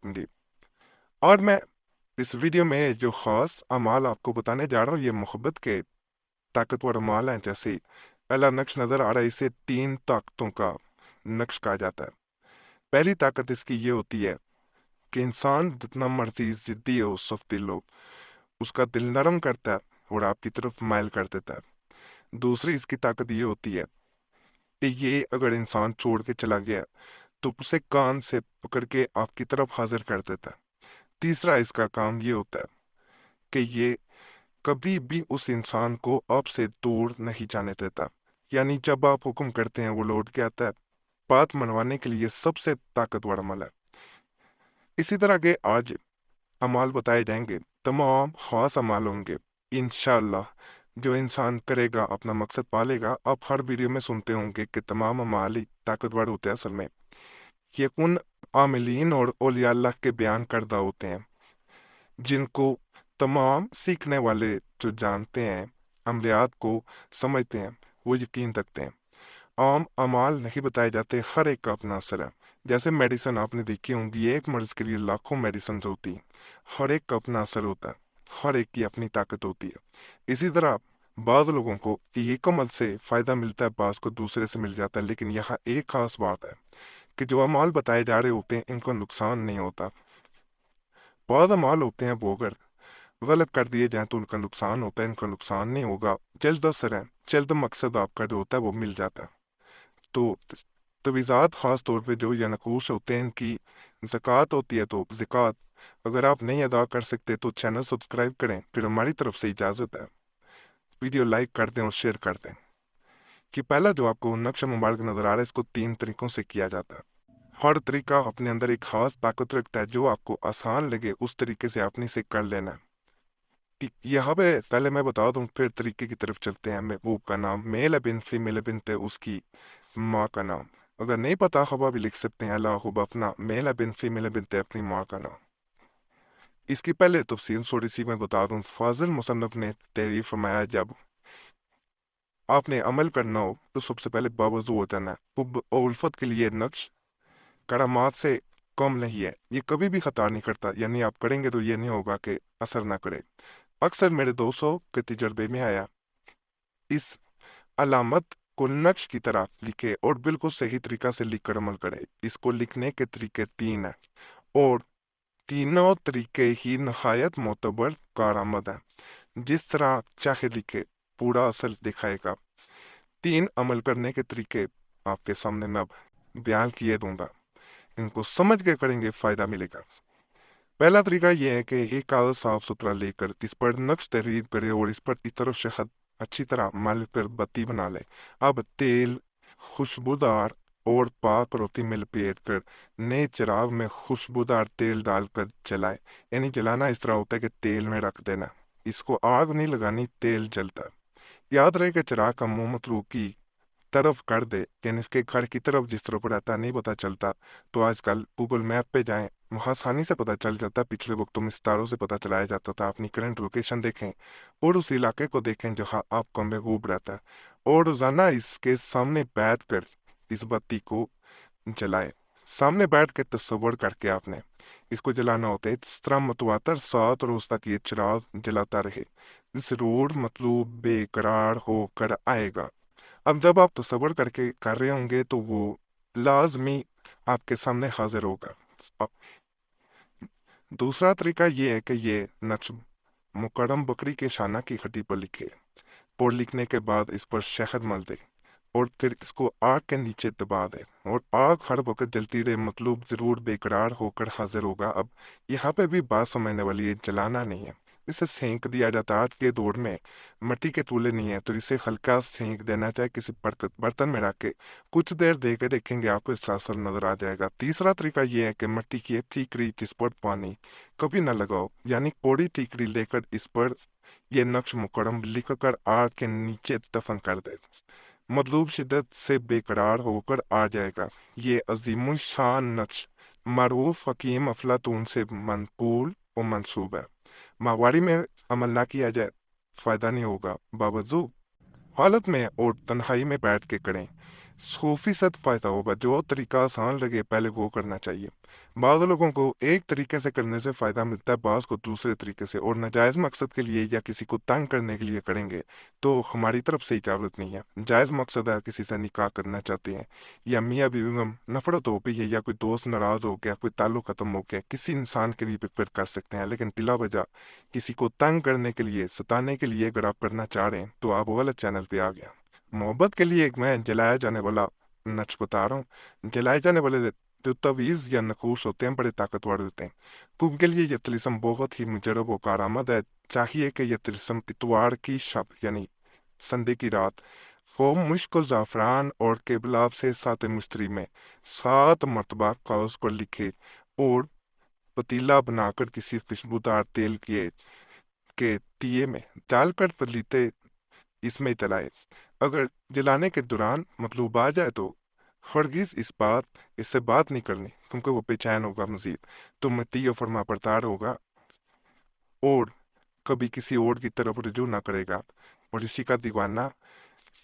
जी। और मैं इस वीडियो में जो ख़ास अमाल आपको बताने जा रहा हूँ, ये मोहब्बत के ताकतवर अमाल हैं। जैसे पहला नक्श नज़र आ रहा है, इसे 3 ताकतों का नक्श कहा जाता है। पहली ताकत इसकी ये होती है कि इंसान जितना मर्जी ज़िद्दी हो, सख्त दिल हो, उसका दिल नरम करता है और आपकी तरफ माइल कर देता है। दूसरी इसकी ताकत ये होती है कि ये अगर इंसान छोड़ के चला गया तो उसे कान से पकड़ के आपकी तरफ हाजिर कर देता है। तीसरा इसका काम ये होता है कि ये कभी भी उस इंसान को आपसे दूर नहीं जाने देता, यानी जब आप हुक्म करते हैं वो लौट के आता है। बात मनवाने के लिए सबसे ताकतवर अमल है। इसी तरह के आज अमाल बताए जाएंगे, तमाम खास अमाल होंगे इंशाअल्लाह। जो इंसान करेगा अपना मकसद पालेगा। आप हर वीडियो में सुनते होंगे कि तमाम अमाल ही ताकतवर होते हैं। असल में ये उन आमिलीन और औलिया अल्लाह के बयान करदा होते हैं जिनको तमाम सीखने वाले जो जानते हैं, अमलियात को समझते हैं, वो यकीन रखते हैं। आम अमाल नहीं बताए जाते, हर एक का अपना असर है। जैसे मेडिसिन आपने देखी होंगी, एक मर्ज के लिए लाखों मेडिसिन होती हैं, हर एक का अपना असर होता है, हर एक की अपनी ताकत होती है। इसी तरह बाद लोगों को एक अमल से फ़ायदा मिलता है, बाज़ को दूसरे से मिल जाता है। लेकिन यहाँ एक खास बात है कि जो अमाल बताए जा रहे होते हैं इनको नुकसान नहीं होता। बाद अमाल होते हैं वो अगर गलत कर दिए जाएं तो उनका नुकसान होता है, इनका नुकसान नहीं होगा। जल्द असर है, जल्द मकसद आपका जो होता है वो मिल जाता है। तो तवीज़ात ख़ास तौर पे जो या नकूश होते हैं, इनकी ज़कात होती है। तो ज़कात अगर आप नहीं अदा कर सकते तो चैनल सब्सक्राइब करें, फिर हमारी तरफ से इजाज़त है। वीडियो लाइक कर दें और शेयर कर दें। कि पहला जो आपको नक्श मुबारक नज़र आ रहा है, इसको 3 तरीक़ों से किया जाता है। हर तरीका अपने अंदर एक ख़ास ताकत रखता है। जो आपको आसान लगे उस तरीके से आपने इसे कर लेना है। यहाँ पे पहले मैं बता दूं, फिर तरीके की तरफ चलते हैं। महबूब का नाम मेल है बिन, फीमेल बिन थे उसकी माँ का नाम। अगर नहीं पता खबा भी लिख सकते हैं, अल्लाह अपना मेल बिन, फीमेल बिन थे अपनी माँ का नाम। इसकी पहले तफसील थोड़ी सी मैं बता दूं। फाजिल मुसन्नफ ने तहरीर फरमाया, जब आपने अमल करना हो तो सबसे पहले बावजू हो जाना है। हुब और उल्फत के लिए नक्श करामात से कम नहीं है, ये कभी भी खता नहीं करता। यानी आप करेंगे तो ये नहीं होगा कि असर ना करे। अक्सर मेरे दोस्तों के तजर्बे में आया, इस अलामत को नक्श की तरह लिखे और बिल्कुल सही तरीका से लिख कर अमल करे। इसको लिखने के तरीके 3 हैं और तीनों तरीके ही नहायत मोतबर कारआमद हैं। जिस तरह चाहे लिखे, पूरा असर दिखाएगा। 3 अमल करने के तरीके आपके सामने मैं अब बयान किए दूंगा, इनको समझ के करेंगे फायदा मिलेगा। पहला तरीका यह है कि एक कागज साफ सुथरा लेकर इस पर नक्श तहरीर करे और इस पर इतर और शहद अच्छी तरह मल कर बत्ती बना ले। अब तेल खुशबूदार और पाक रोटी में लपेट कर नए चिराग में खुशबूदार तेल डालकर जलाए। यानी जलाना इस तरह होता है कि तेल में रख देना, इसको आग नहीं लगानी, तेल जलता है। याद रहे कि चिराग का मुंह मतलू की तरफ कर दे, यानी इसके घर की तरफ जिस तरफ रहता नहीं पता चलता। तो आजकल गूगल मैप पे जाएं, वहाँ आसानी से पता चल जाता है। पिछले वक्तों में सितारों से पता चलाया जाता था। अपनी करंट लोकेशन देखें और उस इलाके को देखें जहाँ आपका महबूब रहता है, और रोजाना इसके सामने बैठ कर इस बत्ती को जलाए। सामने बैठ के तस्वर करके आपने इसको जलाना होता है। इस तरह मतवातर 7 रोज तक ये चिराग जलाता रहे, जरूर मतलूब बेकरार होकर आएगा। अब जब आप तसव्वुर करके कर रहे होंगे तो वो लाजमी आपके सामने हाजिर होगा। अब दूसरा तरीका ये है कि ये नक्श मुकरम बकरी के शाना की हड्डी पर लिखे और लिखने के बाद इस पर शहद मल दे और फिर इसको आग के नीचे दबा दे और आग हर वक्त जलती रहे, मतलब जरूर बेकरार होकर हाजिर होगा। अब यहाँ पे भी बात समझने वाली है, जलाना नहीं है, इसे सेंक दिया जाता है। आज के दौर में मिट्टी के चूल्हे नहीं है तो इसे हल्का सेंक देना चाहिए किसी बर्तन में रख के। कुछ देर दे के देखेंगे आपको इसका असर नजर आ जाएगा। तीसरा तरीका ये है कि मिट्टी की एक ठीकरी जिस पर पानी कभी ना लगाओ, यानी कोड़ी ठीकरी लेकर इस पर यह नक्श मुकरम लिख कर आग के नीचे दफन कर दे, मतलूब शिद्दत से बेकरार होकर आ जाएगा। ये अजीम शान नक्श मरूफ हकीम अफलातून से मनकूल और मंसूब है। माहवारी में अमल ना किया जाए फायदा नहीं होगा, बावजूद हालत में और तन्हाई में बैठ के करें 100% फायदा होगा। जो तरीका आसान लगे पहले वो करना चाहिए। بعض लोगों को एक तरीके से करने से फ़ायदा मिलता है, बाज़ को दूसरे तरीके से, और नाजायज़ मकसद के लिए या किसी को तंग करने के लिए करेंगे तो हमारी तरफ से इजाज़त नहीं है। जायज़ मकसद है, किसी से निकाह करना चाहते हैं या मियाँ बीवी में नफरत हो गई है या कोई दोस्त नाराज़ हो गया, कोई ताल्लुक ख़त्म हो गया, किसी इंसान के लिए भी फिर कर सकते हैं। लेकिन बिला वजह किसी को तंग करने के लिए, सताने के लिए अगर आप करना चाह रहे हैं तो आप वो गलत चैनल पे आ गया। मोहब्बत के लिए एक मैं जलाया जाने वाला नक्श बता रहा हूँ। जलाए जाने वाले जो तवीज़ या नकूश होते हैं बड़े ताकतवर होते हैं। तो उनके लिए यह तिलिस्म बहुत ही मुजरब व कारआमद है। चाहिए कि यह तिलिस्म इतवार की शब यानी संडे की रात को मुश्किल ज़ाफ़रान और केबलाब से सात मिस्त्री में 7 मरतबा कागज़ पर लिखे और पतीला बनाकर किसी खुशबूदार तेल के दिए में डालकर पलीते इसमें जलाए। अगर जलाने के दौरान मतलूब आ जाए तो हरगिज़ इससे बात नहीं करनी, क्योंकि वो बेचैन होगा मजीद, तो मती फरमा बरदार होगा और कभी किसी और की तरफ रुजू ना करेगा और इसी का दीवाना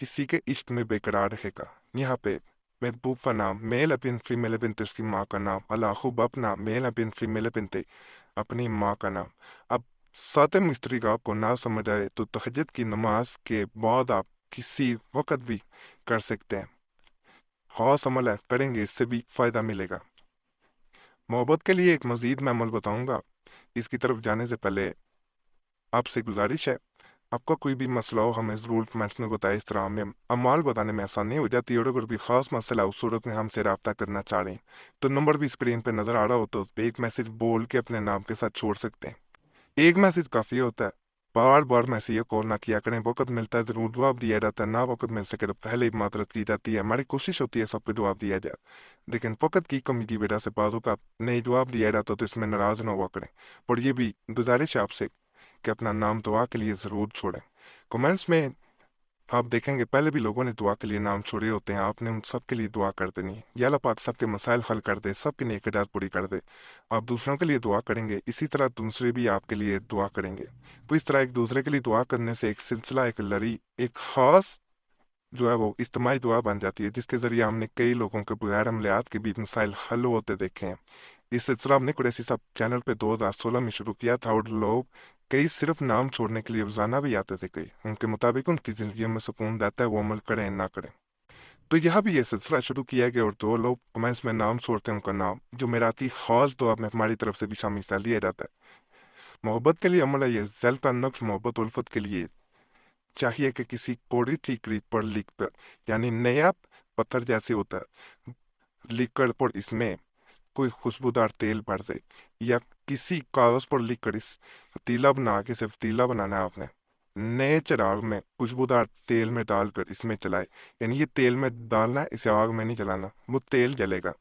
किसी के इश्क में बेकरार रहेगा। यहाँ पे महबूब का नाम मेल बिन फीमेल बिन उसकी माँ का नाम, अलाखुब अपना मेल बिन फीमेल बिन अपनी माँ का नाम। अब सात मिस्त्री का आपको ना समझ आए तो तहज्जुद की नमाज के बाद आप किसी वक्त भी कर सकते हैं। खास अमल है, करेंगे इससे भी फ़ायदा मिलेगा। मोहब्बत के लिए एक मज़ीद मैं अमल बताऊंगा, इसकी तरफ जाने से पहले आपसे गुजारिश है, आपका कोई भी मसला हो हमें ज़रूर कमेंट्स में बताएं। इस तरह हमें अमाल बताने में आसानी हो जाती है और अगर भी ख़ास मसला उस सूरत में हमसे रब्ता करना चाह रहे हैं तो नंबर भी स्क्रीन पर नज़र आ रहा हो तो उस पर एक मैसेज बोल के अपने नाम के साथ छोड़ सकते हैं। एक मैसेज काफ़ी होता है, बार बार मैसेज ये कॉल ना किया करें। वक्त मिलता है ज़रूर जवाब दिया जाता है, ना वक्त मिल सके तो पहले ही मातरत की जाती है। हमारी कोशिश होती है सबको जवाब दिया जाए, लेकिन वक्त की कमी की वजह से बाजू का नहीं जवाब दिया जाता तो इसमें नाराज़ ना हुआ करें। और ये भी गुजारिश है आपसे कि अपना नाम दुआ के लिए ज़रूर छोड़ें। कमेंट्स में आप देखेंगे पहले भी लोगों ने दुआ के लिए नाम छोड़े होते हैं, आपने उन सब के लिए दुआ कर देनी है। या अल्लाह पाक सबके मसाइल हल कर दे, सबकी नेक हदायत पूरी कर दे। आप दूसरों के लिए दुआ करेंगे, इसी तरह दूसरे भी आपके लिए दुआ करेंगे। तो इस तरह एक दूसरे के लिए दुआ करने से एक सिलसिला, एक लड़ी, एक खास जो है वो इज्तिमाई दुआ बन जाती है, जिसके जरिए हमने कई लोगों के बगैर अमलियात के भी मसाइल हल होते देखे हैं। इस सिलसिला हमने कुरैशी साहब चैनल पे 2016 में शुरू किया था और लोग कई सिर्फ नाम छोड़ने के लिए रोजाना भी आते थे। कई उनके मुताबिक उनकी जिंदगी में सुकून रहता है, वो अमल करें ना करें। तो यहाँ भी ये सिलसिला शुरू किया गया और जो लोग कमेंट्स में नाम छोड़ते हैं उनका नाम जो मेरा की खास दुआ में हमारी तरफ से भी शामिल कर लिया जाता है। मोहब्बत के लिए अमल है ये जल का नक्श मोहब्बत उल्फत के लिए चाहिए कि किसी कोड़ी ठीकरी पर लिख कर यानी नया पत्थर जैसे होता है लिख कर पर इसमें कोई खुशबूदार तेल भर दे या किसी कागज पर लिख कर इस पतीला बना के सिर्फ पतीला बनाना है आपने, नए चिराग में खुशबूदार तेल में डालकर इसमें चलाए। यानी ये तेल में डालना है, इसे आग में नहीं जलाना, वो तेल जलेगा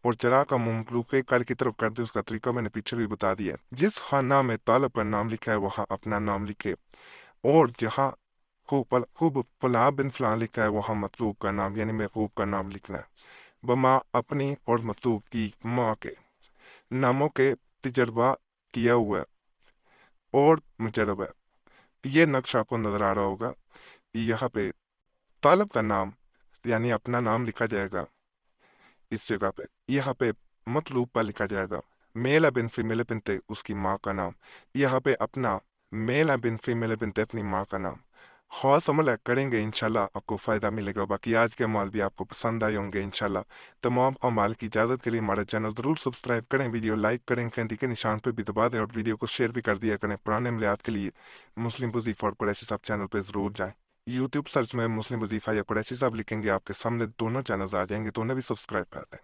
और चिराग का मुंह रूखे कर की तरफ कर दे। उसका तरीका मैंने पीछे भी बता दिया है। जिस खाना में तालब पर नाम लिखा है वहां अपना नाम लिखे और जहाँ खूब फलां बिन फलां लिखा है वहां मतलूब का नाम यानी महबूब का नाम लिखना है। बमा अपनी और मतलूब की माँ के नामों के तजर्बा किया हुआ है और मुजरब है। ये नक्शा आपको नजर आ रहा होगा, यहाँ पे तालब का नाम यानी अपना नाम लिखा जाएगा इस जगह पे। यहाँ पे मतलूब पर लिखा जाएगा मेल बिन फीमेल बिनते उसकी माँ का नाम। यहाँ पे अपना मेल बिन फीमेल बिनते अपनी माँ का नाम। खास अमल है, करेंगे इंशाल्लाह आपको फ़ायदा मिलेगा। बाकी आज के अमाल भी आपको पसंद आए होंगे इंशाल्लाह। तमाम अमाल की इजाज़त के लिए हमारा चैनल ज़रूर सब्सक्राइब करें, वीडियो लाइक करें, घंटी के निशान पर भी दबा दें और वीडियो को शेयर भी कर दिया करें। पुराने अमलियात के लिए मुस्लिम वजीफ़ा और कुरैशी साहब चैनल पर ज़रूर जाएँ। यूट्यूब सर्च में मुस्लिम वजीफ़ा या कुरैशी साहब लिखेंगे, आपके सामने दोनों चैनल आ जाएंगे, तो उन्हें भी सब्सक्राइब कर दें।